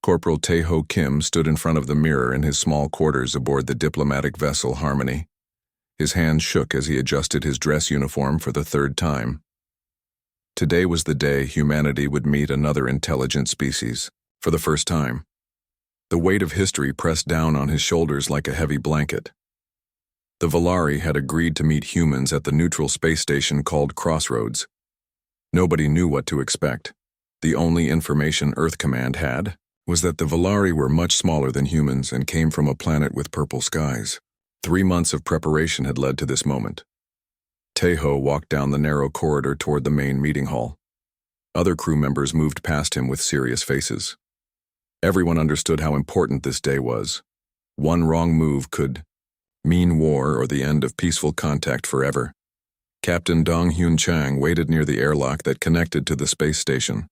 Corporal Tae-ho Kim stood in front of the mirror in his small quarters aboard the diplomatic vessel Harmony. His hands shook as he adjusted his dress uniform for the third time. Today was the day humanity would meet another intelligent species, for the first time. The weight of history pressed down on his shoulders like a heavy blanket. The Valari had agreed to meet humans at the neutral space station called Crossroads. Nobody knew what to expect. The only information Earth Command had was that the Valari were much smaller than humans and came from a planet with purple skies. 3 months of preparation had led to this moment. Tae-ho walked down the narrow corridor toward the main meeting hall. Other crew members moved past him with serious faces. Everyone understood how important this day was. One wrong move could mean war or the end of peaceful contact forever. Captain Dong-hyun Chang waited near the airlock that connected to the space station.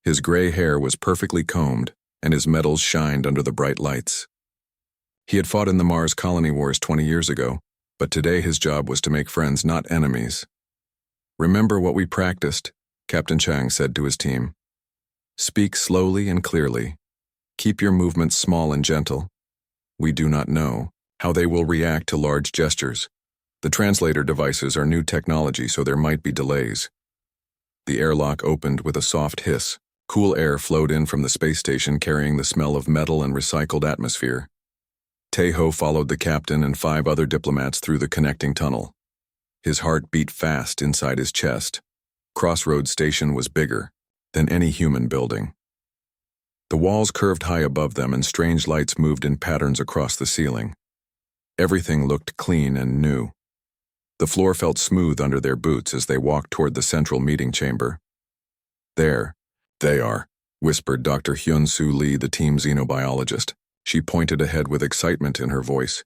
His gray hair was perfectly combed, and his medals shined under the bright lights. He had fought in the Mars colony wars 20 years ago, but today his job was to make friends, not enemies. "Remember what we practiced," Captain Chang said to his team. "Speak slowly and clearly. Keep your movements small and gentle. We do not know how they will react to large gestures. The translator devices are new technology, so there might be delays." The airlock opened with a soft hiss. Cool air flowed in from the space station carrying the smell of metal and recycled atmosphere. Tae-ho followed the captain and 5 other diplomats through the connecting tunnel. His heart beat fast inside his chest. Crossroads Station was bigger than any human building. The walls curved high above them and strange lights moved in patterns across the ceiling. Everything looked clean and new. The floor felt smooth under their boots as they walked toward the central meeting chamber. "There they are," whispered Dr. Hyun-soo Lee, the team xenobiologist. She pointed ahead with excitement in her voice.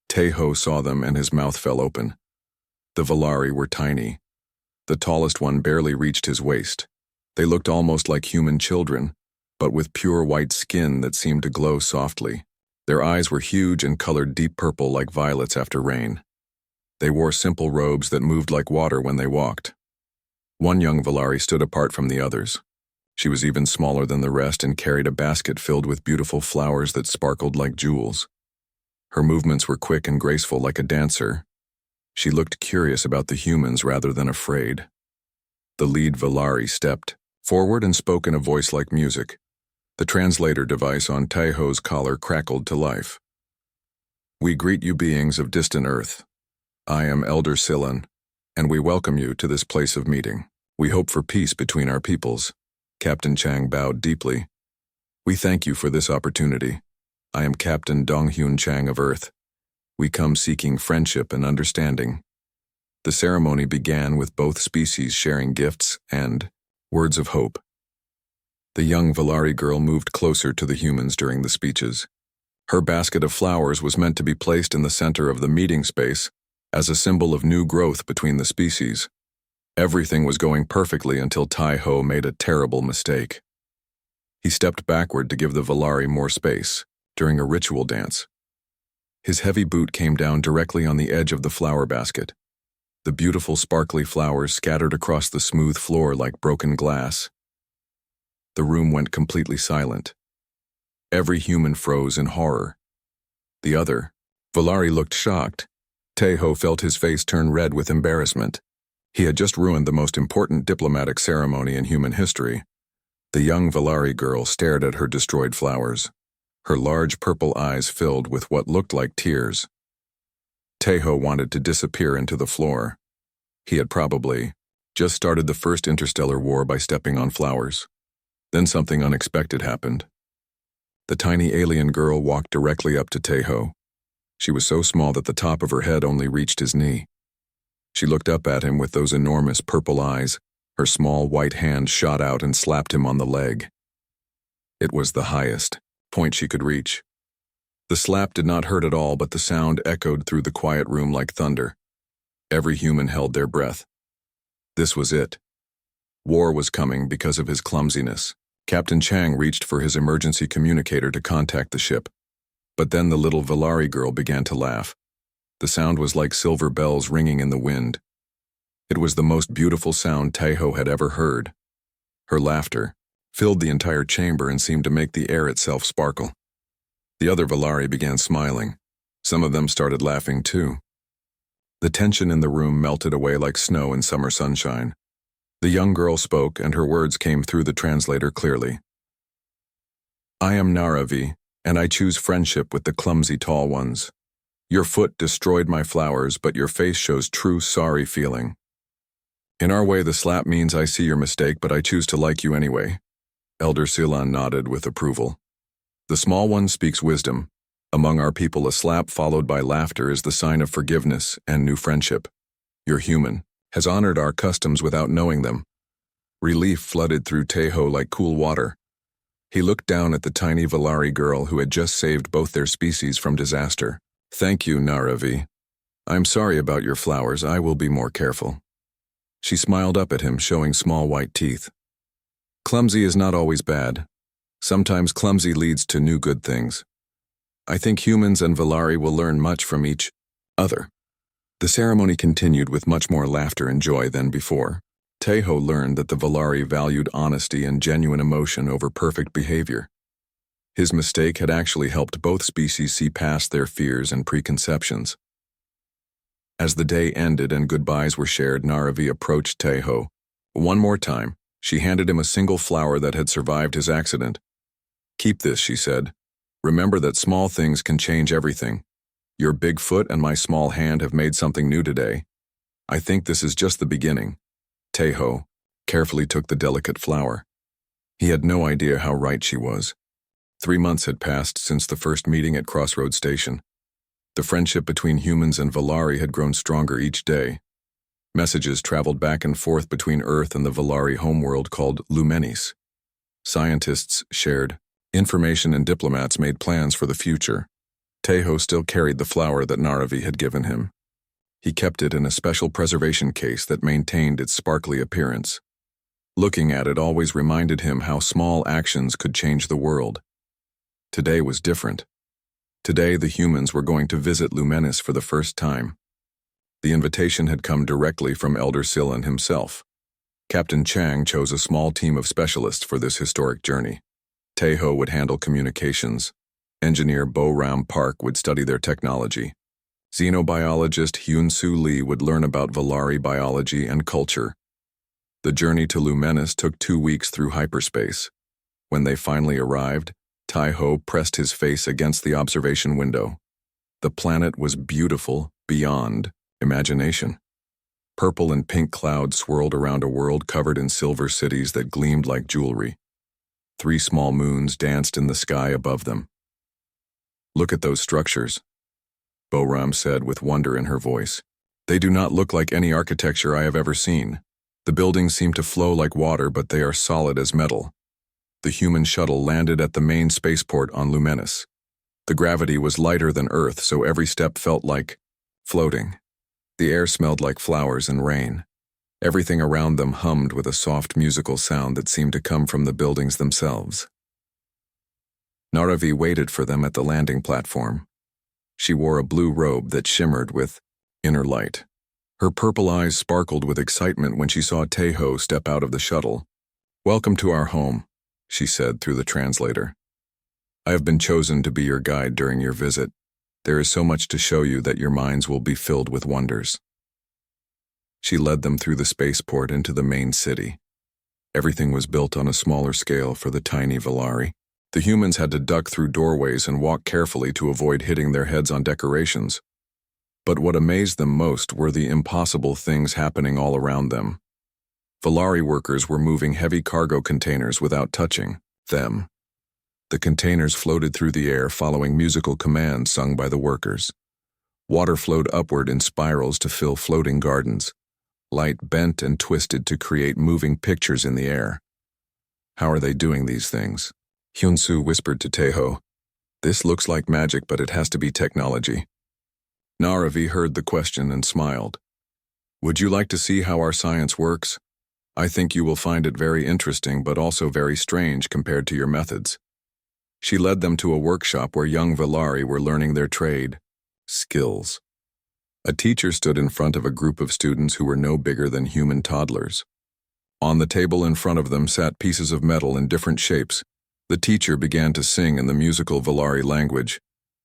Tae-ho saw them and his mouth fell open. The Valari were tiny. The tallest one barely reached his waist. They looked almost like human children, but with pure white skin that seemed to glow softly. Their eyes were huge and colored deep purple like violets after rain. They wore simple robes that moved like water when they walked. One young Valari stood apart from the others. She was even smaller than the rest and carried a basket filled with beautiful flowers that sparkled like jewels. Her movements were quick and graceful like a dancer. She looked curious about the humans rather than afraid. The lead Valari stepped forward and spoke in a voice like music. The translator device on Tae-ho's collar crackled to life. "We greet you beings of distant Earth. I am Elder Silan, and we welcome you to this place of meeting. We hope for peace between our peoples." Captain Chang bowed deeply. "We thank you for this opportunity. I am Captain Dong-hyun Chang of Earth. We come seeking friendship and understanding." The ceremony began with both species sharing gifts and words of hope. The young Valari girl moved closer to the humans during the speeches. Her basket of flowers was meant to be placed in the center of the meeting space as a symbol of new growth between the species. Everything was going perfectly until Tae-ho made a terrible mistake. He stepped backward to give the Valari more space during a ritual dance. His heavy boot came down directly on the edge of the flower basket. The beautiful sparkly flowers scattered across the smooth floor like broken glass. The room went completely silent. Every human froze in horror. The other Valari looked shocked. Tae-ho felt his face turn red with embarrassment. He had just ruined the most important diplomatic ceremony in human history. The young Valari girl stared at her destroyed flowers. Her large purple eyes filled with what looked like tears. Tae-ho wanted to disappear into the floor. He had probably just started the first interstellar war by stepping on flowers. Then something unexpected happened. The tiny alien girl walked directly up to Tae-ho. She was so small that the top of her head only reached his knee. She looked up at him with those enormous purple eyes. Her small white hand shot out and slapped him on the leg. It was the highest point she could reach. The slap did not hurt at all, but the sound echoed through the quiet room like thunder. Every human held their breath. This was it. War was coming because of his clumsiness. Captain Chang reached for his emergency communicator to contact the ship. But then the little Valari girl began to laugh. The sound was like silver bells ringing in the wind. It was the most beautiful sound Tae-ho had ever heard. Her laughter filled the entire chamber and seemed to make the air itself sparkle. The other Valari began smiling. Some of them started laughing too. The tension in the room melted away like snow in summer sunshine. The young girl spoke, and her words came through the translator clearly. "I am Naravi, and I choose friendship with the clumsy tall ones. Your foot destroyed my flowers, but your face shows true sorry feeling. In our way, the slap means I see your mistake, but I choose to like you anyway." Elder Silan nodded with approval. "The small one speaks wisdom. Among our people, a slap followed by laughter is the sign of forgiveness and new friendship. Your human has honored our customs without knowing them." Relief flooded through Teho like cool water. He looked down at the tiny Valari girl who had just saved both their species from disaster. "Thank you, Naravi. I'm sorry about your flowers. I will be more careful." She smiled up at him, showing small white teeth. "Clumsy is not always bad. Sometimes clumsy leads to new good things. I think humans and Valari will learn much from each other." The ceremony continued with much more laughter and joy than before. Teho learned that the Valari valued honesty and genuine emotion over perfect behavior. His mistake had actually helped both species see past their fears and preconceptions. As the day ended and goodbyes were shared, Naravi approached Teho. One more time, she handed him a single flower that had survived his accident. "Keep this," she said. "Remember that small things can change everything. Your big foot and my small hand have made something new today. I think this is just the beginning." Teho carefully took the delicate flower. He had no idea how right she was. 3 months had passed since the first meeting at Crossroads Station. The friendship between humans and Valari had grown stronger each day. Messages traveled back and forth between Earth and the Valari homeworld called Lumenis. Scientists shared information and diplomats made plans for the future. Teho still carried the flower that Naravi had given him. He kept it in a special preservation case that maintained its sparkly appearance. Looking at it always reminded him how small actions could change the world. Today was different. Today the humans were going to visit Lumenis for the first time. The invitation had come directly from Elder Silan himself. Captain Chang chose a small team of specialists for this historic journey. Teho would handle communications. Engineer Bo Ram Park would study their technology. Xenobiologist Hyun-Soo Lee would learn about Valari biology and culture. The journey to Lumenis took 2 weeks through hyperspace. When they finally arrived, Teho pressed his face against the observation window. The planet was beautiful beyond imagination. Purple and pink clouds swirled around a world covered in silver cities that gleamed like jewelry. 3 small moons danced in the sky above them. "Look at those structures," Boram said with wonder in her voice. "They do not look like any architecture I have ever seen. The buildings seem to flow like water, but they are solid as metal." The human shuttle landed at the main spaceport on Lumenis. The gravity was lighter than Earth, so every step felt like floating. The air smelled like flowers and rain. Everything around them hummed with a soft musical sound that seemed to come from the buildings themselves. Naravi waited for them at the landing platform. She wore a blue robe that shimmered with inner light. Her purple eyes sparkled with excitement when she saw Teho step out of the shuttle. "Welcome to our home," she said through the translator. "I have been chosen to be your guide during your visit. There is so much to show you that your minds will be filled with wonders." She led them through the spaceport into the main city. Everything was built on a smaller scale for the tiny Valari. The humans had to duck through doorways and walk carefully to avoid hitting their heads on decorations. But what amazed them most were the impossible things happening all around them. Valari workers were moving heavy cargo containers without touching them. The containers floated through the air following musical commands sung by the workers. Water flowed upward in spirals to fill floating gardens. Light bent and twisted to create moving pictures in the air. "How are they doing these things?" Hyun-Soo whispered to Teho. "This looks like magic, but it has to be technology." Naravi heard the question and smiled. "Would you like to see how our science works? I think you will find it very interesting, but also very strange compared to your methods." She led them to a workshop where young Valari were learning their trade, skills. A teacher stood in front of a group of students who were no bigger than human toddlers. On the table in front of them sat pieces of metal in different shapes. The teacher began to sing in the musical Valari language.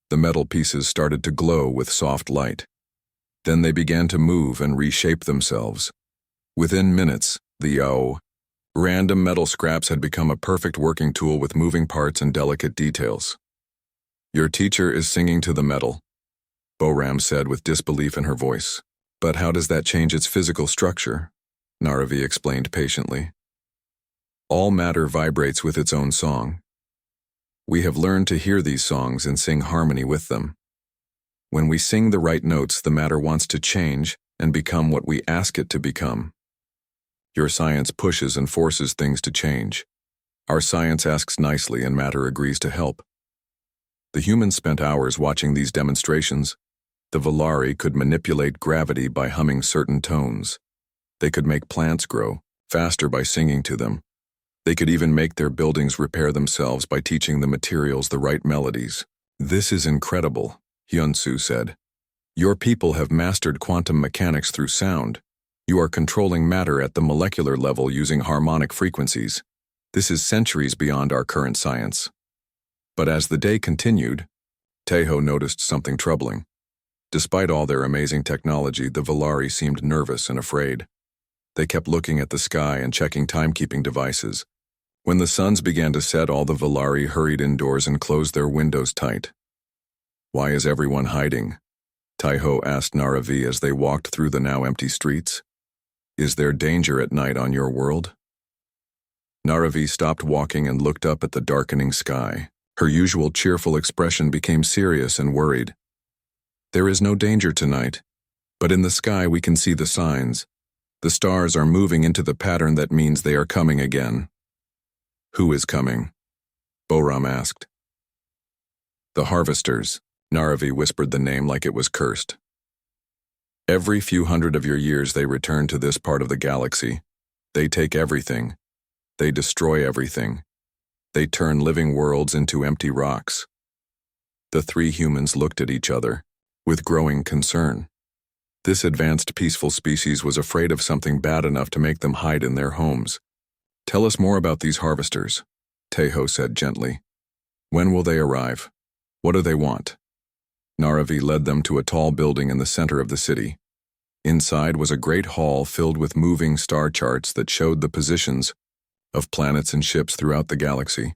The metal pieces started to glow with soft light. Then they began to move and reshape themselves. Within minutes, the random metal scraps had become a perfect working tool with moving parts and delicate details. "Your teacher is singing to the metal," Boram said with disbelief in her voice. "But how does that change its physical structure?" Naravi explained patiently. "All matter vibrates with its own song. We have learned to hear these songs and sing harmony with them. When we sing the right notes, the matter wants to change and become what we ask it to become. Your science pushes and forces things to change. Our science asks nicely and matter agrees to help. The humans spent hours watching these demonstrations. The Valari could manipulate gravity by humming certain tones. They could make plants grow faster by singing to them. They could even make their buildings repair themselves by teaching the materials the right melodies. This is incredible, Hyunsu said. Your people have mastered quantum mechanics through sound. You are controlling matter at the molecular level using harmonic frequencies. This is centuries beyond our current science. But as the day continued, Taeho noticed something troubling. Despite all their amazing technology, the Valari seemed nervous and afraid. They kept looking at the sky and checking timekeeping devices. When the suns began to set, all the Valari hurried indoors and closed their windows tight. "Why is everyone hiding?" Taeho asked Naravi as they walked through the now empty streets. "Is there danger at night on your world?" Naravi stopped walking and looked up at the darkening sky. Her usual cheerful expression became serious and worried. "There is no danger tonight, but in the sky we can see the signs. The stars are moving into the pattern that means they are coming again." "Who is coming?" Boram asked. "The harvesters," Naravi whispered the name like it was cursed. "Every few hundred of your years they return to this part of the galaxy. They take everything. They destroy everything. They turn living worlds into empty rocks." The three humans looked at each other with growing concern. This advanced peaceful species was afraid of something bad enough to make them hide in their homes. "Tell us more about these harvesters," Taeho said gently. "When will they arrive? What do they want?" Naravi led them to a tall building in the center of the city. Inside was a great hall filled with moving star charts that showed the positions of planets and ships throughout the galaxy.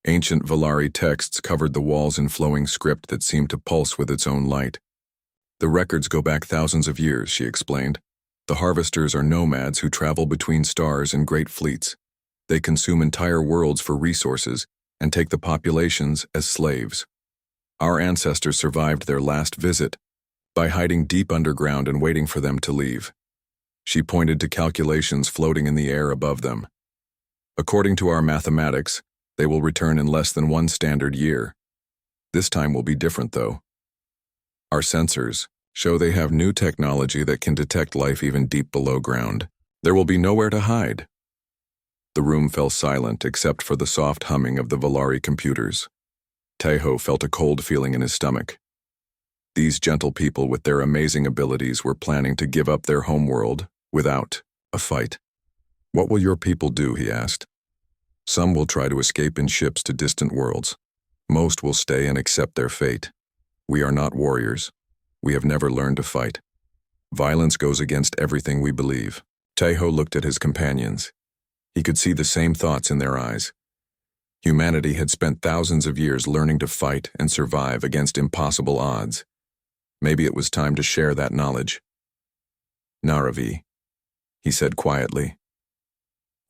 Ancient Valari texts covered the walls in flowing script that seemed to pulse with its own light. "The records go back thousands of years," she explained. "The harvesters are nomads who travel between stars in great fleets. They consume entire worlds for resources and take the populations as slaves. Our ancestors survived their last visit by hiding deep underground and waiting for them to leave." She pointed to calculations floating in the air above them. "According to our mathematics, they will return in less than 1 standard year. This time will be different, though. Our sensors show they have new technology that can detect life even deep below ground. There will be nowhere to hide." The room fell silent except for the soft humming of the Valari computers. Taeho felt a cold feeling in his stomach. These gentle people with their amazing abilities were planning to give up their homeworld without a fight. "What will your people do?" he asked. "Some will try to escape in ships to distant worlds. Most will stay and accept their fate. We are not warriors. We have never learned to fight. Violence goes against everything we believe." Taeho looked at his companions. He could see the same thoughts in their eyes. Humanity had spent thousands of years learning to fight and survive against impossible odds. Maybe it was time to share that knowledge. "Naravi," he said quietly,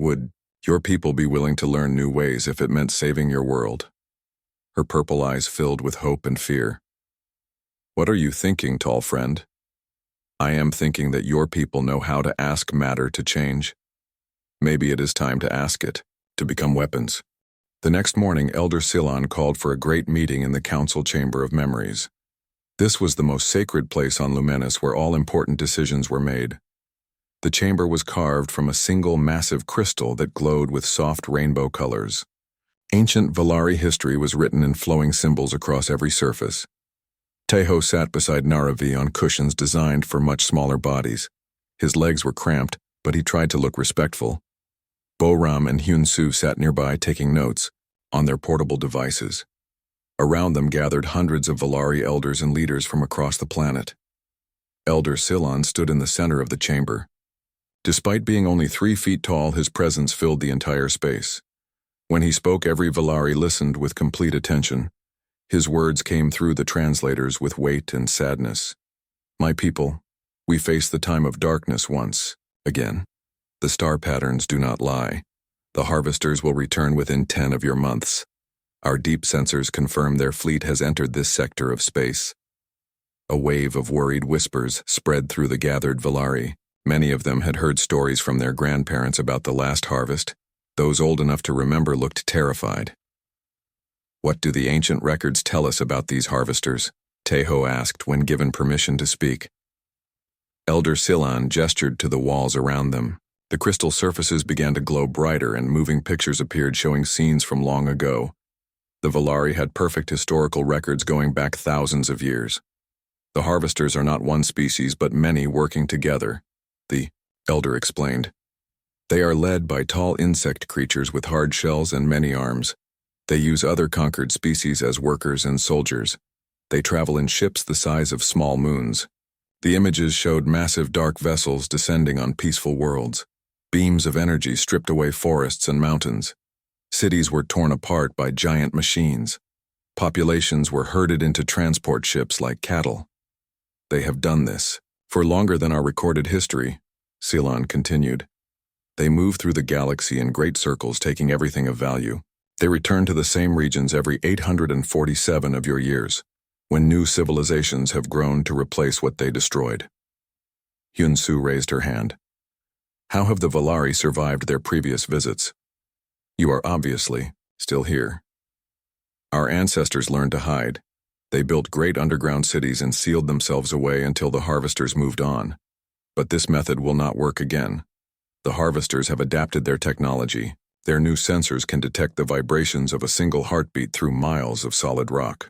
"would your people be willing to learn new ways if it meant saving your world?" Her purple eyes filled with hope and fear. "What are you thinking, tall friend?" "I am thinking that your people know how to ask matter to change. Maybe it is time to ask it to become weapons." The next morning, Elder Silon called for a great meeting in the Council Chamber of Memories. This was the most sacred place on Lumenis where all important decisions were made. The chamber was carved from a single massive crystal that glowed with soft rainbow colors. Ancient Valari history was written in flowing symbols across every surface. Taeho sat beside Naravi on cushions designed for much smaller bodies. His legs were cramped, but he tried to look respectful. Bo-Ram and Hyun-Soo sat nearby taking notes on their portable devices. Around them gathered hundreds of Valari elders and leaders from across the planet. Elder Silon stood in the center of the chamber. Despite being only 3 feet tall, his presence filled the entire space. When he spoke, every Valari listened with complete attention. His words came through the translators with weight and sadness. My people, we face the time of darkness once again. The star patterns do not lie. The harvesters will return within 10 of your months. Our deep sensors confirm their fleet has entered this sector of space. A wave of worried whispers spread through the gathered Valari. Many of them had heard stories from their grandparents about the last harvest. Those old enough to remember looked terrified. What do the ancient records tell us about these harvesters? Taeho asked when given permission to speak. Elder Silon gestured to the walls around them. The crystal surfaces began to glow brighter and moving pictures appeared showing scenes from long ago. The Valari had perfect historical records going back thousands of years. The harvesters are not one species but many working together, the elder explained. They are led by tall insect creatures with hard shells and many arms. They use other conquered species as workers and soldiers. They travel in ships the size of small moons. The images showed massive dark vessels descending on peaceful worlds. Beams of energy stripped away forests and mountains. Cities were torn apart by giant machines. Populations were herded into transport ships like cattle. They have done this for longer than our recorded history, Silon continued. They move through the galaxy in great circles, taking everything of value. They return to the same regions every 847 of your years, when new civilizations have grown to replace what they destroyed. Hyun-Soo raised her hand. How have the Valari survived their previous visits? You are obviously still here. Our ancestors learned to hide. They built great underground cities and sealed themselves away until the harvesters moved on. But this method will not work again. The harvesters have adapted their technology. Their new sensors can detect the vibrations of a single heartbeat through miles of solid rock.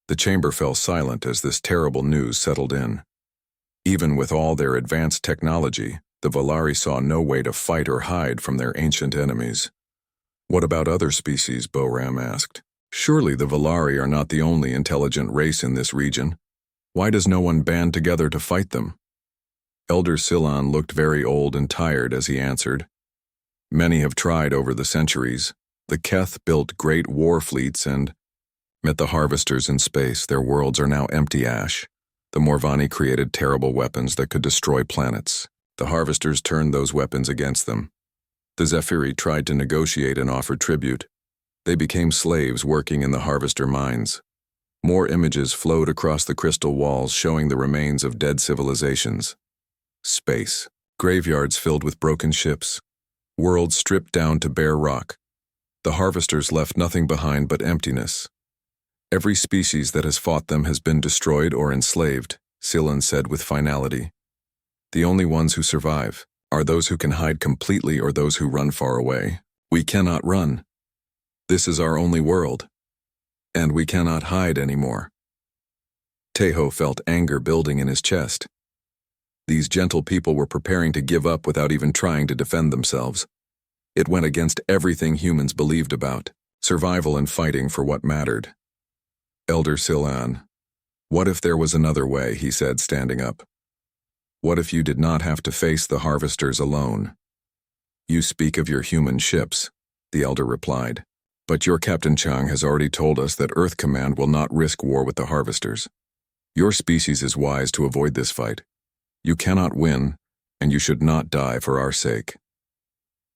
The chamber fell silent as this terrible news settled in. Even with all their advanced technology, the Valari saw no way to fight or hide from their ancient enemies. What about other species? Bo-Ram asked. Surely the Valari are not the only intelligent race in this region. Why does no one band together to fight them? Elder Silon looked very old and tired as he answered. Many have tried over the centuries. The Keth built great war fleets and met the harvesters in space. Their worlds are now empty ash. The Morvani created terrible weapons that could destroy planets. The harvesters turned those weapons against them. The Zephyri tried to negotiate and offer tribute. They became slaves working in the harvester mines. More images flowed across the crystal walls showing the remains of dead civilizations. Space. Graveyards filled with broken ships. Worlds stripped down to bare rock. The harvesters left nothing behind but emptiness. Every species that has fought them has been destroyed or enslaved, Silon said with finality. The only ones who survive are those who can hide completely or those who run far away. We cannot run. This is our only world. And we cannot hide anymore. Taeho felt anger building in his chest. These gentle people were preparing to give up without even trying to defend themselves. It went against everything humans believed about, survival and fighting for what mattered. Elder Silon, what if there was another way, he said, standing up. What if you did not have to face the harvesters alone? You speak of your human ships, the elder replied. But your Captain Chang has already told us that Earth Command will not risk war with the harvesters. Your species is wise to avoid this fight. You cannot win, and you should not die for our sake.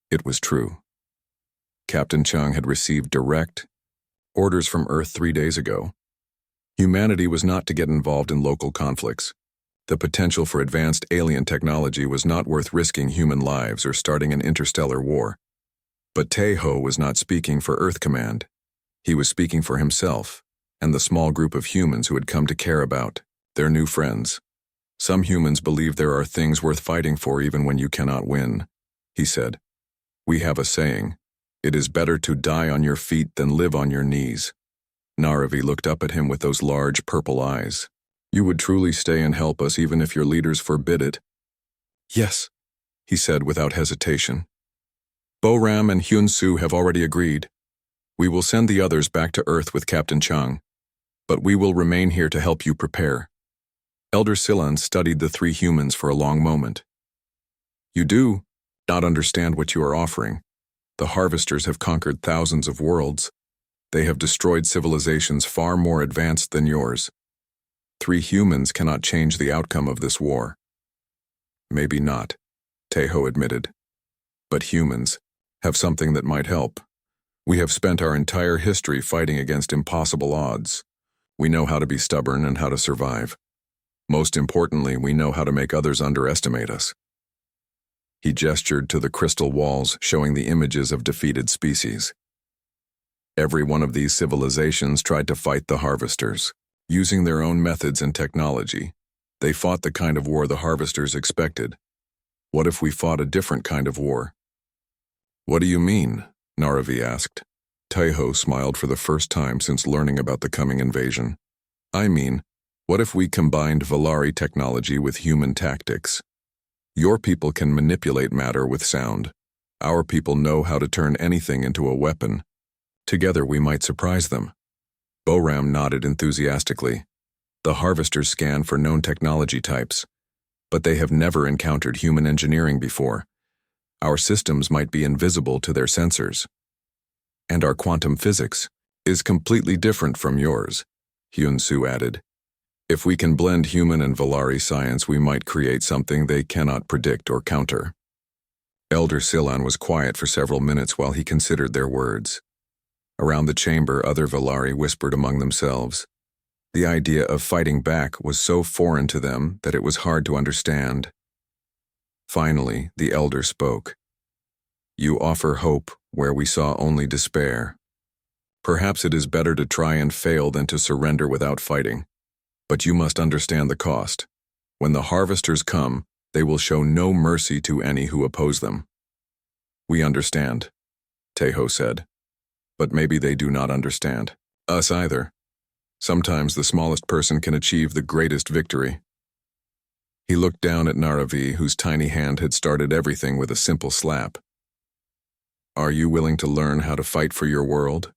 It was true. Captain Chang had received direct orders from Earth 3 days ago. Humanity was not to get involved in local conflicts. The potential for advanced alien technology was not worth risking human lives or starting an interstellar war. But Taeho was not speaking for Earth Command. He was speaking for himself and the small group of humans who had come to care about their new friends. Some humans believe there are things worth fighting for even when you cannot win, he said. We have a saying, it is better to die on your feet than live on your knees. Naravi looked up at him with those large purple eyes. You would truly stay and help us even if your leaders forbid it? Yes, he said without hesitation. Bo-Ram and Hyun-Soo have already agreed. We will send the others back to Earth with Captain Chung, but we will remain here to help you prepare. Elder Silan studied the three humans for a long moment. You do not understand what you are offering. The harvesters have conquered thousands of worlds. They have destroyed civilizations far more advanced than yours. 3 humans cannot change the outcome of this war. Maybe not, Taeho admitted. But humans have something that might help. We have spent our entire history fighting against impossible odds. We know how to be stubborn and how to survive. Most importantly, we know how to make others underestimate us. He gestured to the crystal walls showing the images of defeated species. Every one of these civilizations tried to fight the harvesters. Using their own methods and technology, they fought the kind of war the harvesters expected. What if we fought a different kind of war? What do you mean? Naravi asked. Taeho smiled for the first time since learning about the coming invasion. I mean, what if we combined Valari technology with human tactics? Your people can manipulate matter with sound. Our people know how to turn anything into a weapon. Together we might surprise them. Bo-Ram nodded enthusiastically. The harvesters scan for known technology types, but they have never encountered human engineering before. Our systems might be invisible to their sensors. And our quantum physics is completely different from yours, Hyun-Soo added. If we can blend human and Valari science, we might create something they cannot predict or counter. Elder Silan was quiet for several minutes while he considered their words. Around the chamber, other Valari whispered among themselves. The idea of fighting back was so foreign to them that it was hard to understand. Finally, the elder spoke. You offer hope where we saw only despair. Perhaps it is better to try and fail than to surrender without fighting. But you must understand the cost. When the harvesters come, they will show no mercy to any who oppose them. We understand, Taeho said. But maybe they do not understand us either. Sometimes the smallest person can achieve the greatest victory. He looked down at Naravi, whose tiny hand had started everything with a simple slap. Are you willing to learn how to fight for your world?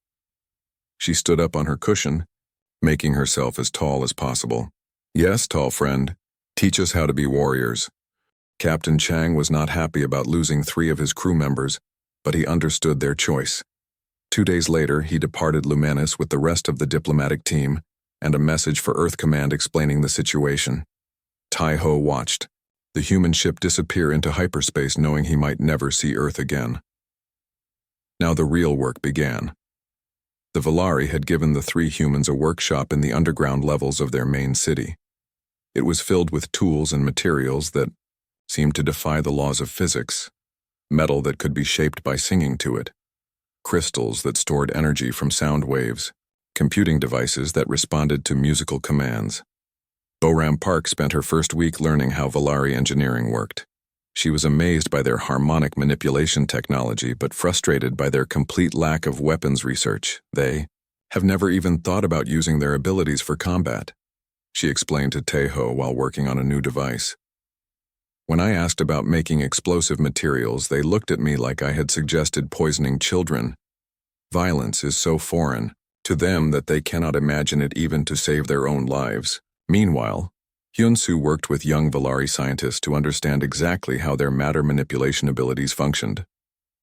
She stood up on her cushion, making herself as tall as possible. Yes, tall friend. Teach us how to be warriors. Captain Chang was not happy about losing 3 of his crew members, but he understood their choice. 2 days later, he departed Lumenis with the rest of the diplomatic team and a message for Earth Command explaining the situation. Taeho watched the human ship disappear into hyperspace, knowing he might never see Earth again. Now the real work began. The Valari had given the 3 humans a workshop in the underground levels of their main city. It was filled with tools and materials that seemed to defy the laws of physics, metal that could be shaped by singing to it, crystals that stored energy from sound waves, computing devices that responded to musical commands. Bo-Ram Park spent her first week learning how Valari engineering worked. She was amazed by their harmonic manipulation technology, but frustrated by their complete lack of weapons research. They have never even thought about using their abilities for combat, she explained to Taeho while working on a new device. When I asked about making explosive materials, they looked at me like I had suggested poisoning children. Violence is so foreign to them that they cannot imagine it even to save their own lives. Meanwhile, Hyun-Soo worked with young Valari scientists to understand exactly how their matter manipulation abilities functioned.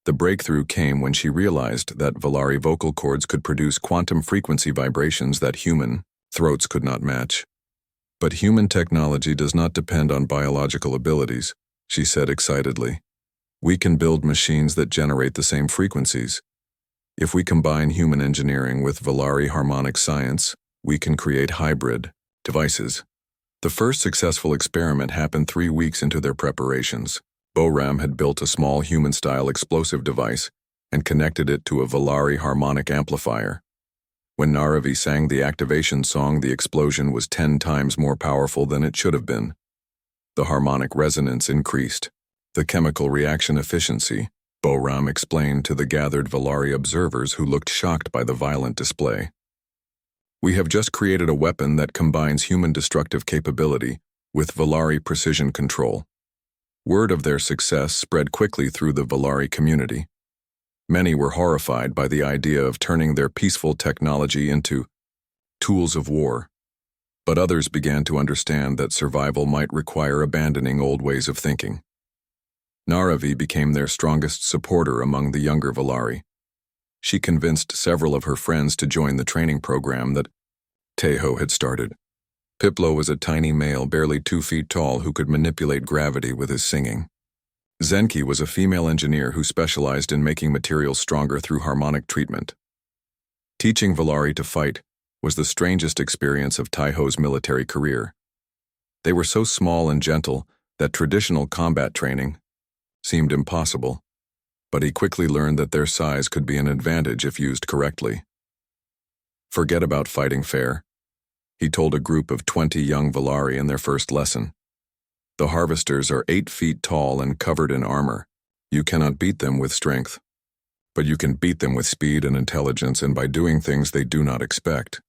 The breakthrough came when she realized that Valari vocal cords could produce quantum frequency vibrations that human throats could not match. But human technology does not depend on biological abilities, she said excitedly. We can build machines that generate the same frequencies. If we combine human engineering with Valari harmonic science, we can create hybrid devices. The first successful experiment happened 3 weeks into their preparations. Bo-Ram had built a small human-style explosive device and connected it to a Valari harmonic amplifier. When Naravi sang the activation song, the explosion was 10 times more powerful than it should have been. The harmonic resonance increased. The chemical reaction efficiency, Bo-Ram explained to the gathered Valari observers who looked shocked by the violent display. We have just created a weapon that combines human destructive capability with Valari precision control. Word of their success spread quickly through the Valari community. Many were horrified by the idea of turning their peaceful technology into tools of war. But others began to understand that survival might require abandoning old ways of thinking. Naravi became their strongest supporter among the younger Valari. She convinced several of her friends to join the training program that Tejo had started. Piplo was a tiny male, barely 2 feet tall, who could manipulate gravity with his singing. Zenki was a female engineer who specialized in making materials stronger through harmonic treatment. Teaching Valari to fight was the strangest experience of Taiho's military career. They were so small and gentle that traditional combat training seemed impossible, but he quickly learned that their size could be an advantage if used correctly. Forget about fighting fair, he told a group of 20 young Valari in their first lesson. The harvesters are 8 feet tall and covered in armor. You cannot beat them with strength, but you can beat them with speed and intelligence and by doing things they do not expect.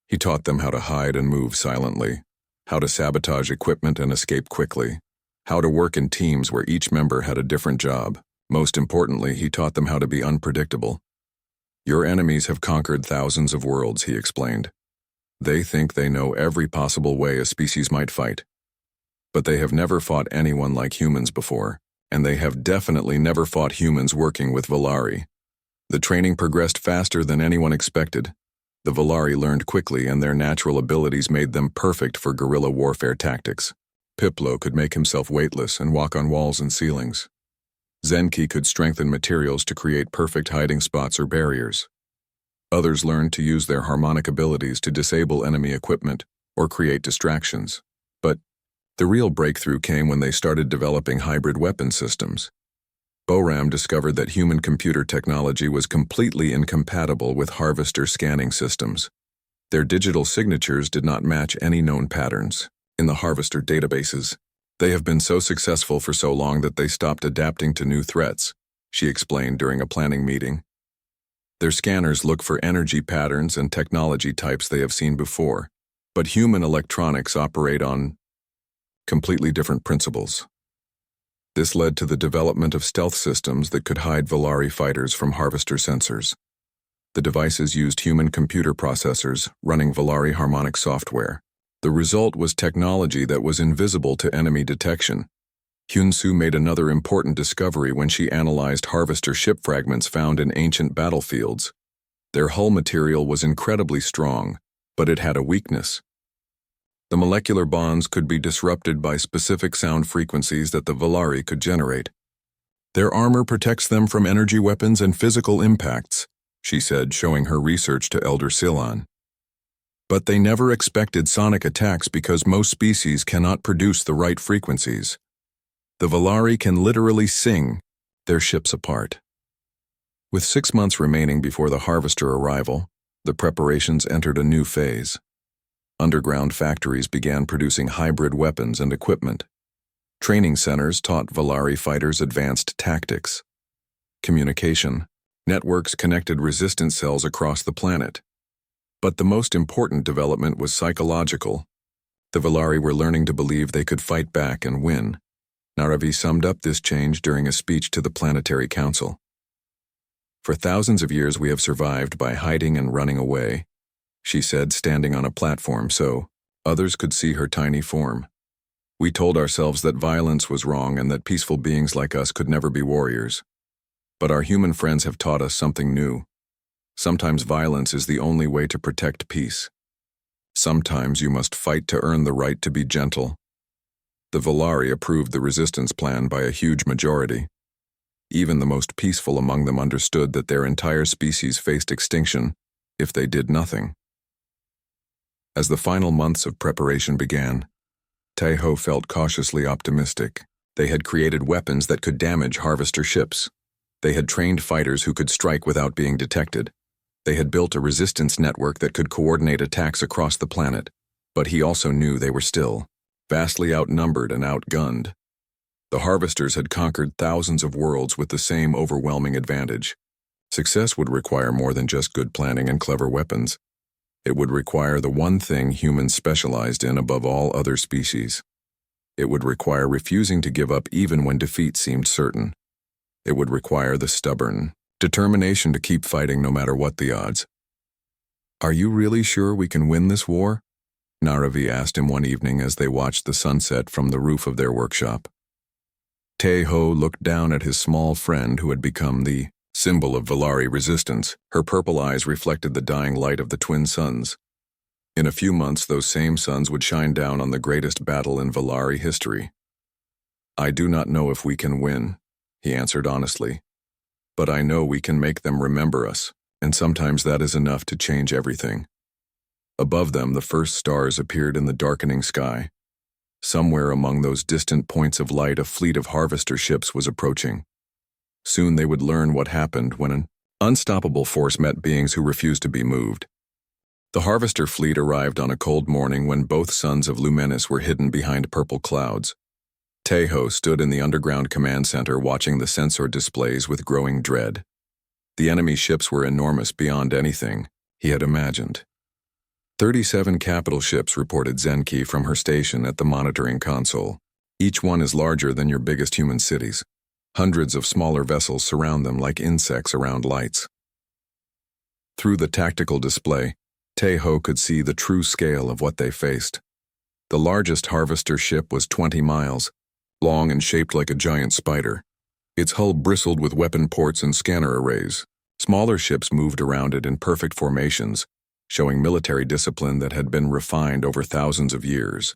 He taught them how to hide and move silently, how to sabotage equipment and escape quickly, how to work in teams where each member had a different job. Most importantly, he taught them how to be unpredictable. Your enemies have conquered thousands of worlds, he explained. They think they know every possible way a species might fight. But they have never fought anyone like humans before, and they have definitely never fought humans working with Valari. The training progressed faster than anyone expected. The Valari learned quickly, and their natural abilities made them perfect for guerrilla warfare tactics. Piplo could make himself weightless and walk on walls and ceilings. Zenki could strengthen materials to create perfect hiding spots or barriers. Others learned to use their harmonic abilities to disable enemy equipment or create distractions. But the real breakthrough came when they started developing hybrid weapon systems. Boram discovered that human computer technology was completely incompatible with harvester scanning systems. Their digital signatures did not match any known patterns in the harvester databases. They have been so successful for so long that they stopped adapting to new threats, she explained during a planning meeting. Their scanners look for energy patterns and technology types they have seen before, but human electronics operate on completely different principles. This led to the development of stealth systems that could hide Valari fighters from harvester sensors. The devices used human computer processors running Valari harmonic software. The result was technology that was invisible to enemy detection. Hyunsu made another important discovery when she analyzed harvester ship fragments found in ancient battlefields. Their hull material was incredibly strong, but it had a weakness. The molecular bonds could be disrupted by specific sound frequencies that the Valari could generate. Their armor protects them from energy weapons and physical impacts, she said, showing her research to Elder Silan. But they never expected sonic attacks because most species cannot produce the right frequencies. The Valari can literally sing their ships apart. With 6 months remaining before the harvester arrival, the preparations entered a new phase. Underground factories began producing hybrid weapons and equipment. Training centers taught Valari fighters advanced tactics. Communication networks connected resistance cells across the planet. But the most important development was psychological. The Valari were learning to believe they could fight back and win. Naravi summed up this change during a speech to the Planetary Council. For thousands of years we have survived by hiding and running away, she said, standing on a platform so others could see her tiny form. We told ourselves that violence was wrong and that peaceful beings like us could never be warriors. But our human friends have taught us something new. Sometimes violence is the only way to protect peace. Sometimes you must fight to earn the right to be gentle. The Valari approved the resistance plan by a huge majority. Even the most peaceful among them understood that their entire species faced extinction if they did nothing. As the final months of preparation began, Tejo felt cautiously optimistic. They had created weapons that could damage harvester ships. They had trained fighters who could strike without being detected. They had built a resistance network that could coordinate attacks across the planet. But he also knew they were still vastly outnumbered and outgunned. The harvesters had conquered thousands of worlds with the same overwhelming advantage. Success would require more than just good planning and clever weapons. It would require the one thing humans specialized in above all other species: It would require refusing to give up even when defeat seemed certain. It would require the stubborn determination to keep fighting no matter what the odds. "Are you really sure we can win this war?" Naravi asked him one evening as they watched the sunset from the roof of their workshop. Tae-ho looked down at his small friend who had become the symbol of Valari resistance. Her purple eyes reflected the dying light of the twin suns. In a few months, those same suns would shine down on the greatest battle in Valari history. "I do not know if we can win," he answered honestly. "But I know we can make them remember us, and sometimes that is enough to change everything." Above them, the first stars appeared in the darkening sky. Somewhere among those distant points of light, a fleet of harvester ships was approaching. Soon they would learn what happened when an unstoppable force met beings who refused to be moved. The harvester fleet arrived on a cold morning when both suns of Lumenis were hidden behind purple clouds. Tae-ho stood in the underground command center watching the sensor displays with growing dread. The enemy ships were enormous beyond anything he had imagined. 37 capital ships, reported Zenki from her station at the monitoring console. Each one is larger than your biggest human cities. Hundreds of smaller vessels surround them like insects around lights. Through the tactical display, Tae-ho could see the true scale of what they faced. The largest harvester ship was 20 miles, long and shaped like a giant spider. Its hull bristled with weapon ports and scanner arrays. Smaller ships moved around it in perfect formations, showing military discipline that had been refined over thousands of years.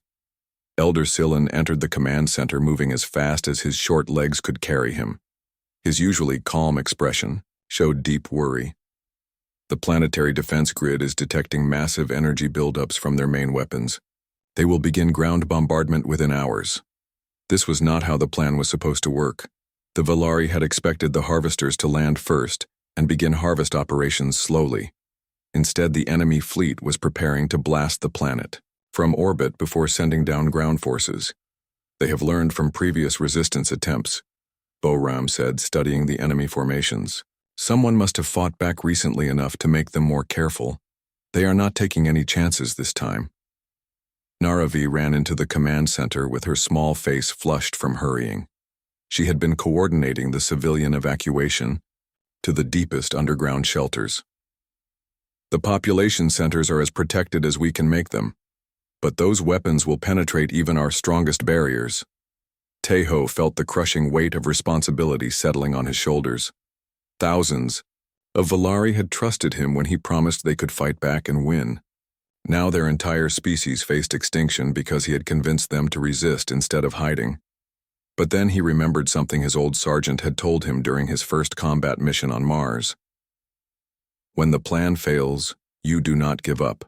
Elder Silan entered the command center moving as fast as his short legs could carry him. His usually calm expression showed deep worry. The planetary defense grid is detecting massive energy buildups from their main weapons. They will begin ground bombardment within hours. This was not how the plan was supposed to work. The Valari had expected the harvesters to land first and begin harvest operations slowly. Instead, the enemy fleet was preparing to blast the planet from orbit before sending down ground forces. "They have learned from previous resistance attempts," Boram said, studying the enemy formations. "Someone must have fought back recently enough to make them more careful. They are not taking any chances this time." Naravi ran into the command center with her small face flushed from hurrying. She had been coordinating the civilian evacuation to the deepest underground shelters. "The population centers are as protected as we can make them, but those weapons will penetrate even our strongest barriers." Tae-ho felt the crushing weight of responsibility settling on his shoulders. Thousands of Valari had trusted him when he promised they could fight back and win. Now their entire species faced extinction because he had convinced them to resist instead of hiding. But then he remembered something his old sergeant had told him during his first combat mission on Mars. "When the plan fails, you do not give up.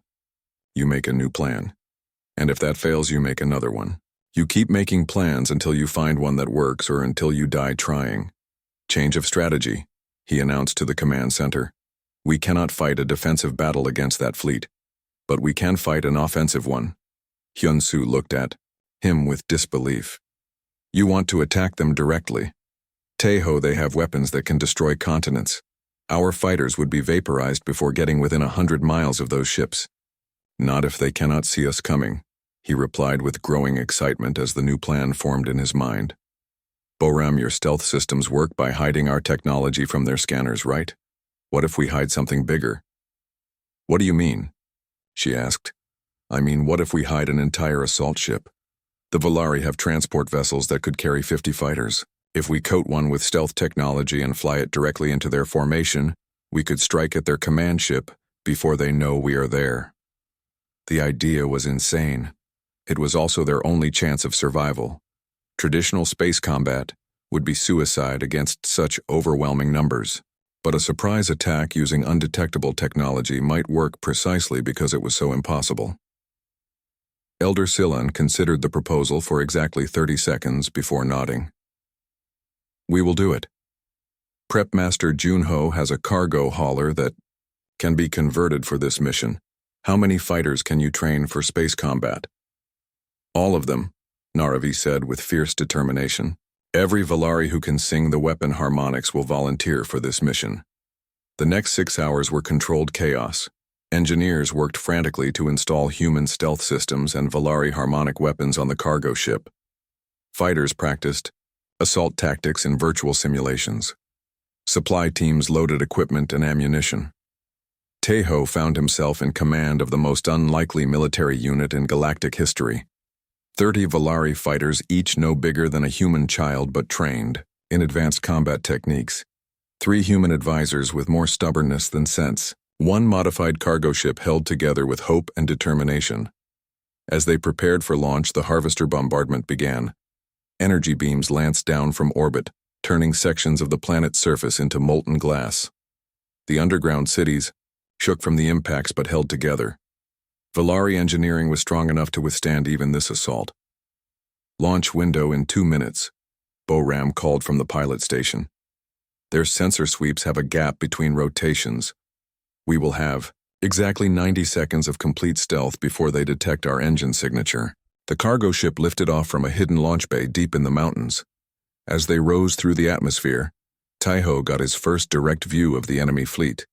You make a new plan. And if that fails, you make another one. You keep making plans until you find one that works or until you die trying. Change of strategy," he announced to the command center. "We cannot fight a defensive battle against that fleet, but we can fight an offensive one." Hyun-soo looked at him with disbelief. "You want to attack them directly. Tae-ho, they have weapons that can destroy continents. Our fighters would be vaporized before getting within 100 miles of those ships." "Not if they cannot see us coming," he replied with growing excitement as the new plan formed in his mind. "Boram, your stealth systems work by hiding our technology from their scanners, right? What if we hide something bigger?" "What do you mean?" she asked. "I mean, what if we hide an entire assault ship? The Valari have transport vessels that could carry 50 fighters. If we coat one with stealth technology and fly it directly into their formation, we could strike at their command ship before they know we are there." The idea was insane. It was also their only chance of survival. Traditional space combat would be suicide against such overwhelming numbers. But a surprise attack using undetectable technology might work precisely because it was so impossible. Elder Silan considered the proposal for exactly 30 seconds before nodding. "We will do it. Prep Master Junho has a cargo hauler that can be converted for this mission. How many fighters can you train for space combat?" "All of them," Naravi said with fierce determination. "Every Valari who can sing the weapon harmonics will volunteer for this mission." The next 6 hours were controlled chaos. Engineers worked frantically to install human stealth systems and Valari harmonic weapons on the cargo ship. Fighters practiced assault tactics in virtual simulations. Supply teams loaded equipment and ammunition. Tejo found himself in command of the most unlikely military unit in galactic history. 30 Valari fighters, each no bigger than a human child but trained in advanced combat techniques. 3 human advisors with more stubbornness than sense. 1 modified cargo ship held together with hope and determination. As they prepared for launch, the Harvester bombardment began. Energy beams lanced down from orbit, turning sections of the planet's surface into molten glass. The underground cities shook from the impacts but held together. Valari engineering was strong enough to withstand even this assault. Launch window in 2 minutes, Boram called from the pilot station. Their sensor sweeps have a gap between rotations. We will have exactly 90 seconds of complete stealth before they detect our engine signature. The cargo ship lifted off from a hidden launch bay deep in the mountains. As they rose through the atmosphere, Tejo got his first direct view of the enemy fleet.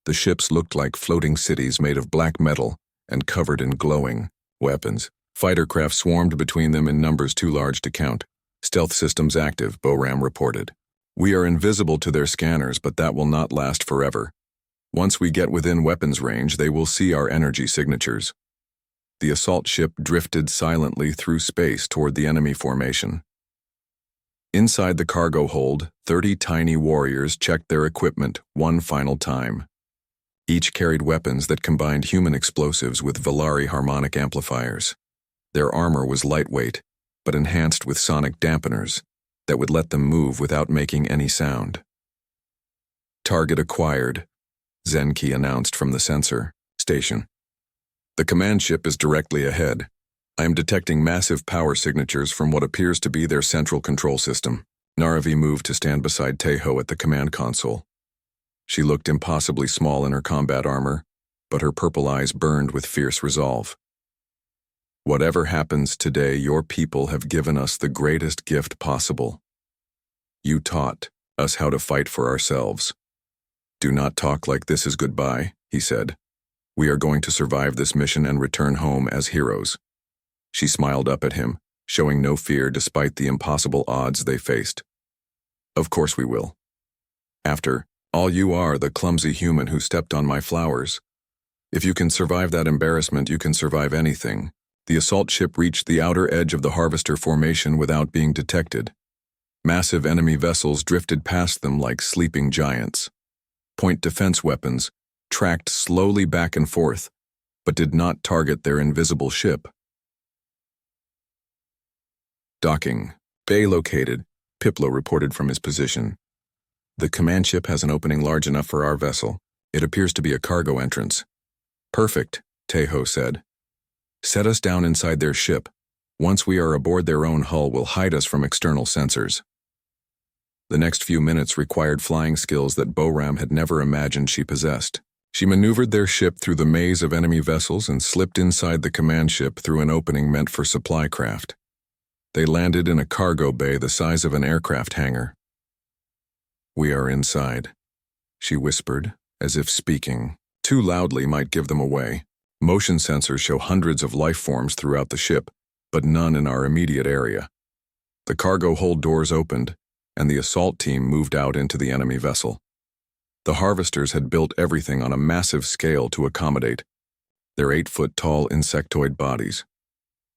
The ships looked like floating cities made of black metal and covered in glowing weapons. Fighter craft swarmed between them in numbers too large to count. Stealth systems active, Boram reported. We are invisible to their scanners, but that will not last forever. Once we get within weapons range, they will see our energy signatures. The assault ship drifted silently through space toward the enemy formation. Inside the cargo hold, 30 tiny warriors checked their equipment one final time. Each carried weapons that combined human explosives with Valari harmonic amplifiers. Their armor was lightweight, but enhanced with sonic dampeners that would let them move without making any sound. Target acquired, Zenki announced from the sensor station. The command ship is directly ahead. I am detecting massive power signatures from what appears to be their central control system. Naravi moved to stand beside Tejo at the command console. She looked impossibly small in her combat armor, but her purple eyes burned with fierce resolve. Whatever happens today, your people have given us the greatest gift possible. You taught us how to fight for ourselves. Do not talk like this is goodbye, he said. We are going to survive this mission and return home as heroes. She smiled up at him, showing no fear despite the impossible odds they faced. Of course we will. After all, you are the clumsy human who stepped on my flowers. If you can survive that embarrassment, you can survive anything. The assault ship reached the outer edge of the Harvester formation without being detected. Massive enemy vessels drifted past them like sleeping giants. Point defense weapons tracked slowly back and forth, but did not target their invisible ship. Docking bay located, Piplo reported from his position. The command ship has an opening large enough for our vessel. It appears to be a cargo entrance. Perfect, Tejo said. Set us down inside their ship. Once we are aboard, their own hull will hide us from external sensors. The next few minutes required flying skills that Boram had never imagined she possessed. She maneuvered their ship through the maze of enemy vessels and slipped inside the command ship through an opening meant for supply craft. They landed in a cargo bay the size of an aircraft hangar. We are inside, she whispered, as if speaking too loudly might give them away. Motion sensors show hundreds of life forms throughout the ship, but none in our immediate area. The cargo hold doors opened, and the assault team moved out into the enemy vessel. The Harvesters had built everything on a massive scale to accommodate their 8-foot-tall insectoid bodies.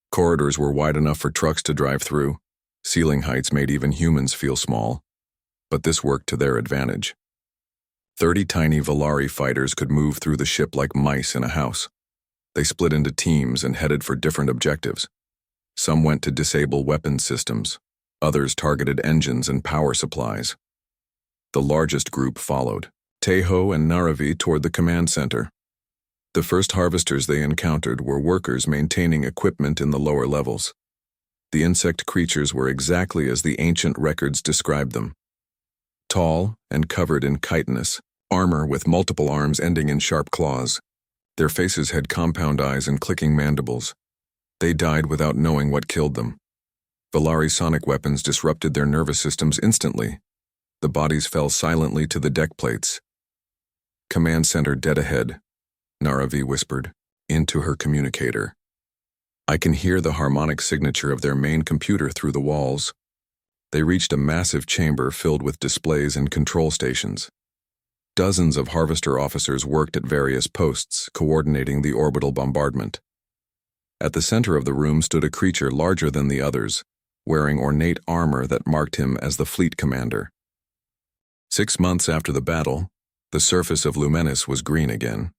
Corridors were wide enough for trucks to drive through. Ceiling heights made even humans feel small, but this worked to their advantage. 30 tiny Valari fighters could move through the ship like mice in a house. They split into teams and headed for different objectives. Some went to disable weapons systems. Others targeted engines and power supplies. The largest group followed, Tejo and Naravi toward the command center. The first Harvesters they encountered were workers maintaining equipment in the lower levels. The insect creatures were exactly as the ancient records described them. Tall and covered in chitinous armor with multiple arms ending in sharp claws. Their faces had compound eyes and clicking mandibles. They died without knowing what killed them. Valari sonic weapons disrupted their nervous systems instantly. The bodies fell silently to the deck plates. Command center dead ahead, Naravi whispered, into her communicator. I can hear the harmonic signature of their main computer through the walls. They reached a massive chamber filled with displays and control stations. Dozens of Harvester officers worked at various posts, coordinating the orbital bombardment. At the center of the room stood a creature larger than the others, wearing ornate armor that marked him as the fleet commander. 6 months after the battle, the surface of Lumenis was green again.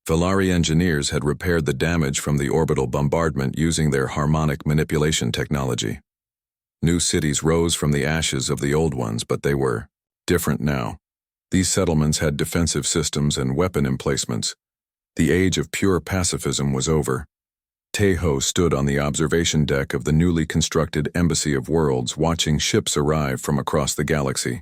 Valari engineers had repaired the damage from the orbital bombardment using their harmonic manipulation technology. New cities rose from the ashes of the old ones, but they were different now. These settlements had defensive systems and weapon emplacements. The age of pure pacifism was over. Tejo stood on the observation deck of the newly constructed Embassy of Worlds, watching ships arrive from across the galaxy.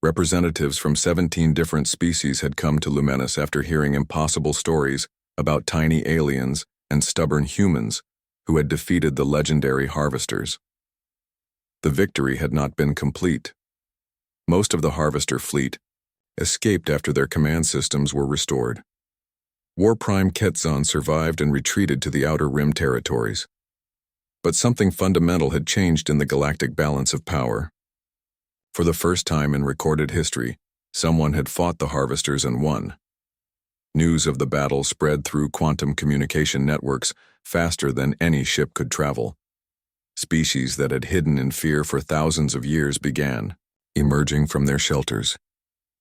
Representatives from 17 different species had come to Lumenis after hearing impossible stories about tiny aliens and stubborn humans who had defeated the legendary Harvesters. The victory had not been complete. Most of the Harvester fleet escaped after their command systems were restored. War Prime Quetzon survived and retreated to the Outer Rim territories. But something fundamental had changed in the galactic balance of power. For the first time in recorded history, someone had fought the Harvesters and won. News of the battle spread through quantum communication networks faster than any ship could travel. Species that had hidden in fear for thousands of years began emerging from their shelters.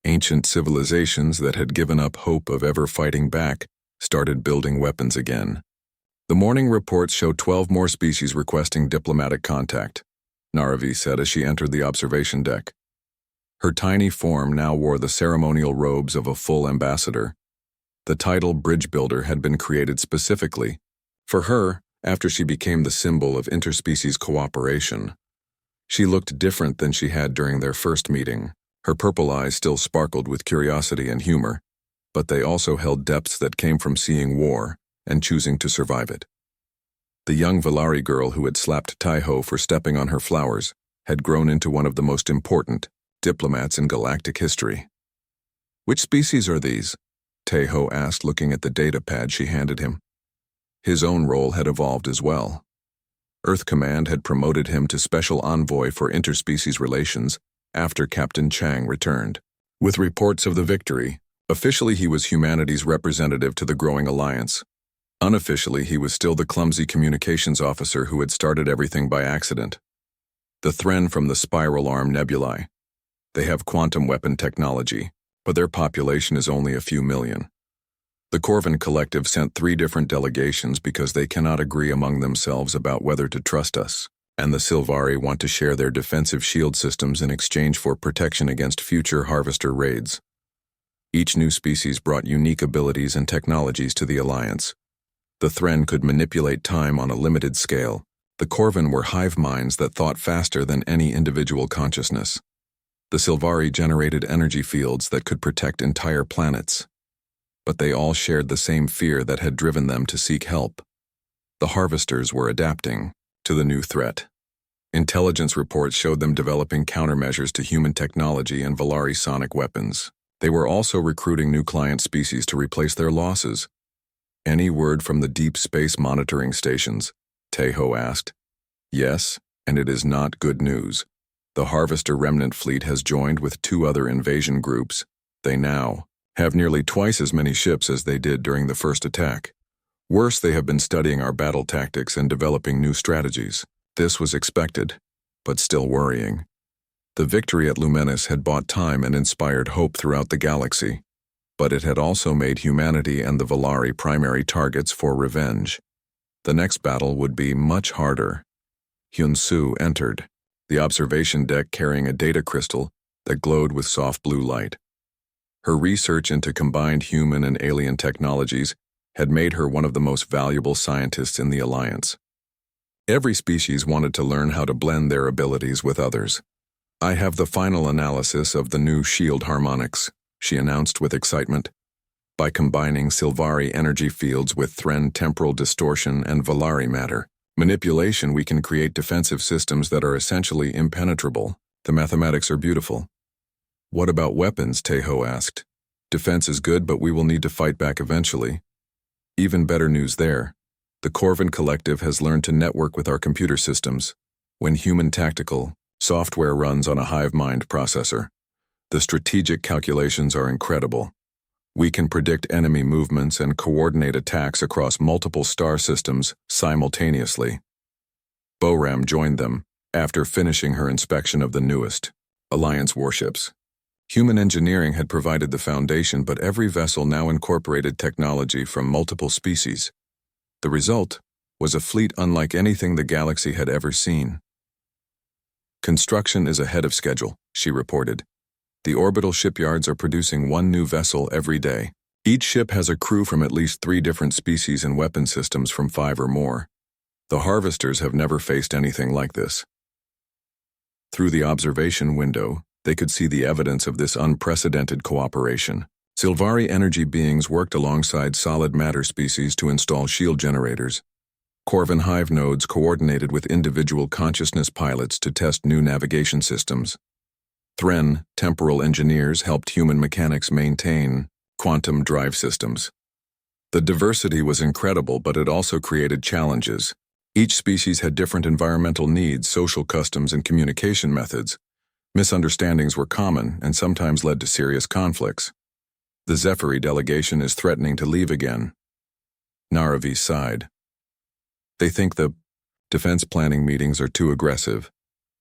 Ancient civilizations that had given up hope of ever fighting back started building weapons again. The morning reports showed 12 more species requesting diplomatic contact, Naravi said as she entered the observation deck. Her tiny form now wore the ceremonial robes of a full ambassador. The title Bridge Builder had been created specifically for her after she became the symbol of interspecies cooperation. She looked different than she had during their first meeting. Her purple eyes still sparkled with curiosity and humor, but they also held depths that came from seeing war and choosing to survive it. The young Valari girl who had slapped Tejo for stepping on her flowers had grown into one of the most important diplomats in galactic history. "Which species are these?" Tejo asked, looking at the data pad she handed him. His own role had evolved as well. Earth Command had promoted him to Special Envoy for Interspecies Relations after Captain Chang returned. With reports of the victory, officially he was humanity's representative to the growing alliance. Unofficially, he was still the clumsy communications officer who had started everything by accident. The Thren from the Spiral Arm Nebulae. They have quantum weapon technology, but their population is only a few million. The Corvin Collective sent 3 different delegations because they cannot agree among themselves about whether to trust us, and the Sylvari want to share their defensive shield systems in exchange for protection against future Harvester raids. Each new species brought unique abilities and technologies to the Alliance. The Thren could manipulate time on a limited scale. The Corvin were hive minds that thought faster than any individual consciousness. The Sylvari generated energy fields that could protect entire planets. But they all shared the same fear that had driven them to seek help. The Harvesters were adapting to the new threat. Intelligence reports showed them developing countermeasures to human technology and Valari sonic weapons. They were also recruiting new client species to replace their losses. "Any word from the deep space monitoring stations?" Tejo asked. "Yes, and it is not good news. The Harvester remnant fleet has joined with 2 other invasion groups. They now have nearly twice as many ships as they did during the first attack. Worse, they have been studying our battle tactics and developing new strategies. This was expected, but still worrying. The victory at Lumenis had bought time and inspired hope throughout the galaxy, but it had also made humanity and the Valari primary targets for revenge. The next battle would be much harder. Hyun-Soo entered, the observation deck carrying a data crystal that glowed with soft blue light. Her research into combined human and alien technologies had made her one of the most valuable scientists in the Alliance. Every species wanted to learn how to blend their abilities with others. "I have the final analysis of the new shield harmonics," she announced with excitement. "By combining Sylvari energy fields with Thren temporal distortion and Valari matter manipulation, we can create defensive systems that are essentially impenetrable. The mathematics are beautiful." "What about weapons?" Tejo asked. "Defense is good, but we will need to fight back eventually." "Even better news there. The Corvin Collective has learned to network with our computer systems. When human tactical software runs on a hive mind processor, the strategic calculations are incredible. We can predict enemy movements and coordinate attacks across multiple star systems simultaneously. Boram joined them after finishing her inspection of the newest Alliance warships. Human engineering had provided the foundation, but every vessel now incorporated technology from multiple species. The result was a fleet unlike anything the galaxy had ever seen. Construction is ahead of schedule, she reported. The orbital shipyards are producing one new vessel every day. Each ship has a crew from at least 3 different species and weapon systems from 5 or more. The harvesters have never faced anything like this. Through the observation window, they could see the evidence of this unprecedented cooperation. Sylvari energy beings worked alongside solid matter species to install shield generators. Corvin hive nodes coordinated with individual consciousness pilots to test new navigation systems. Thren temporal engineers helped human mechanics maintain quantum drive systems. The diversity was incredible, but it also created challenges. Each species had different environmental needs, social customs, and communication methods. Misunderstandings were common and sometimes led to serious conflicts. The Zephyri delegation is threatening to leave again. Naravi sighed. They think the defense planning meetings are too aggressive.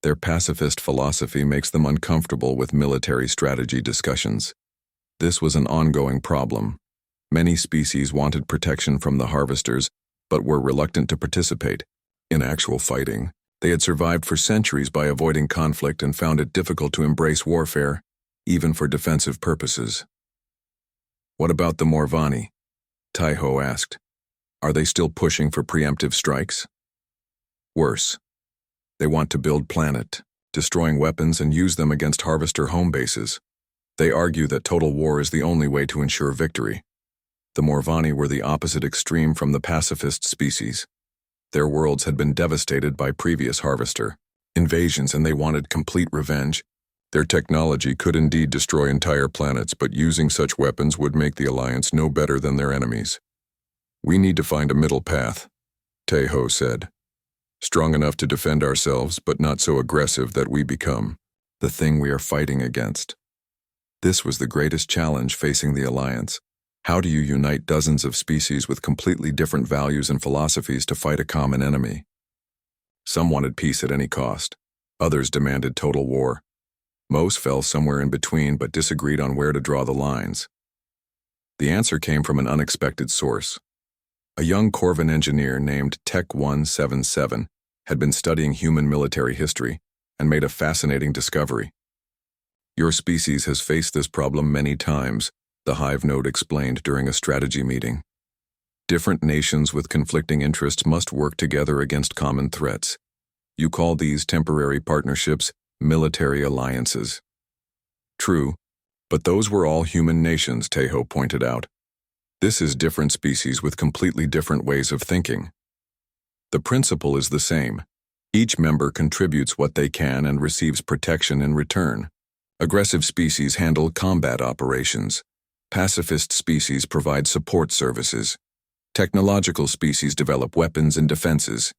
Their pacifist philosophy makes them uncomfortable with military strategy discussions. This was an ongoing problem. Many species wanted protection from the harvesters, but were reluctant to participate in actual fighting. They had survived for centuries by avoiding conflict and found it difficult to embrace warfare, even for defensive purposes. What about the Morvani? Taiho asked. Are they still pushing for preemptive strikes? Worse. They want to build planet, destroying weapons and use them against harvester home bases. They argue that total war is the only way to ensure victory. The Morvani were the opposite extreme from the pacifist species. Their worlds had been devastated by previous harvester invasions, and they wanted complete revenge. Their technology could indeed destroy entire planets, but using such weapons would make the Alliance no better than their enemies. We need to find a middle path, Taiho said. Strong enough to defend ourselves, but not so aggressive that we become the thing we are fighting against. This was the greatest challenge facing the Alliance. How do you unite dozens of species with completely different values and philosophies to fight a common enemy? Some wanted peace at any cost. Others demanded total war. Most fell somewhere in between but disagreed on where to draw the lines. The answer came from an unexpected source. A young Corvin engineer named Tech 177 had been studying human military history and made a fascinating discovery. Your species has faced this problem many times, the hive node explained during a strategy meeting. Different nations with conflicting interests must work together against common threats. You call these temporary partnerships military alliances. True, but those were all human nations, Taiho pointed out. This is different species with completely different ways of thinking. The principle is the same. Each member contributes what they can and receives protection in return. Aggressive species handle combat operations. Pacifist species provide support services. Technological species develop weapons and defenses.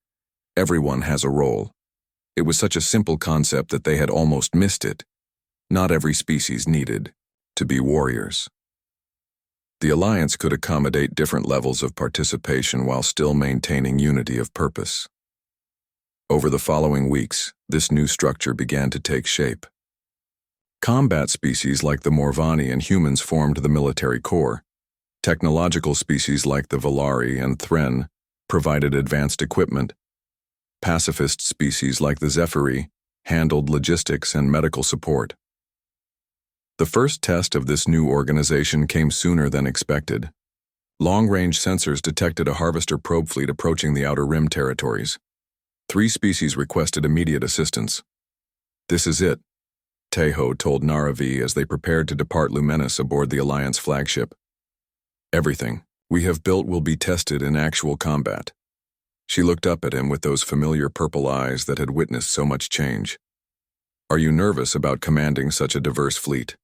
Everyone has a role. It was such a simple concept that they had almost missed it. Not every species needed to be warriors. The Alliance could accommodate different levels of participation while still maintaining unity of purpose. Over the following weeks, this new structure began to take shape. Combat species like the Morvani and humans formed the military core. Technological species like the Valari and Thren provided advanced equipment. Pacifist species like the Zephyri handled logistics and medical support. The first test of this new organization came sooner than expected. Long-range sensors detected a harvester probe fleet approaching the Outer Rim territories. 3 species requested immediate assistance. This is it, Taiho told Naravi as they prepared to depart Lumenis aboard the Alliance flagship. Everything we have built will be tested in actual combat. She looked up at him with those familiar purple eyes that had witnessed so much change. Are you nervous about commanding such a diverse fleet?